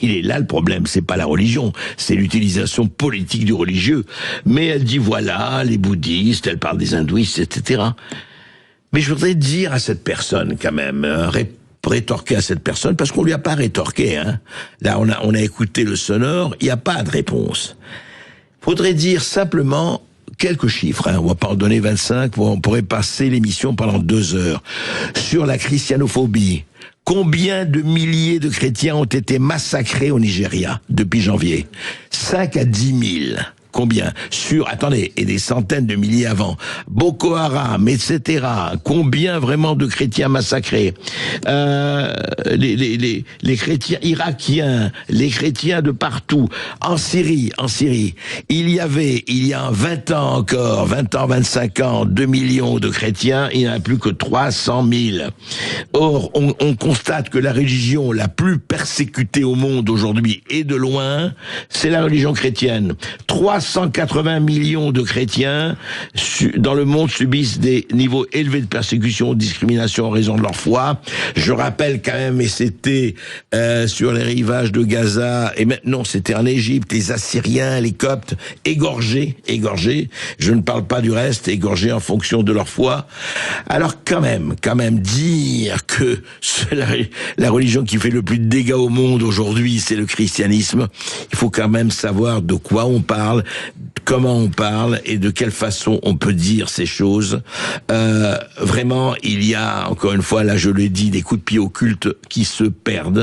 il est là le problème, c'est pas la religion, c'est l'utilisation politique du religieux. Mais elle dit voilà, les bouddhistes, elle parle des hindouistes, etc. Mais je voudrais dire à cette personne quand même, rétorquer à cette personne, parce qu'on lui a pas rétorqué, hein. Là, on a écouté le sonore, il n'y a pas de réponse. Faudrait dire simplement quelques chiffres, hein. On va pas en donner 25, on pourrait passer l'émission pendant 2 heures. Sur la christianophobie, combien de milliers de chrétiens ont été massacrés au Nigeria depuis janvier? 5 à 10 000. Combien? Attendez, et des centaines de milliers avant. Boko Haram, etc. Combien vraiment de chrétiens massacrés? Les chrétiens irakiens, les chrétiens de partout. En Syrie. Il y a 20 ans encore, 20 ans, 25 ans, 2 millions de chrétiens, il n'y en a plus que 300 000. Or, on constate que la religion la plus persécutée au monde aujourd'hui, et de loin, c'est la religion chrétienne. 380 millions de chrétiens dans le monde subissent des niveaux élevés de persécution, de discrimination en raison de leur foi. Je rappelle quand même, et c'était sur les rivages de Gaza, et maintenant c'était en Égypte, les Assyriens, les Coptes, égorgés. Je ne parle pas du reste, égorgés en fonction de leur foi. Alors quand même dire que la religion qui fait le plus de dégâts au monde aujourd'hui, c'est le christianisme. Il faut quand même savoir de quoi on parle, comment on parle et de quelle façon on peut dire ces choses. Vraiment, il y a, encore une fois, là je l'ai dit, des coups de pied occultes qui se perdent.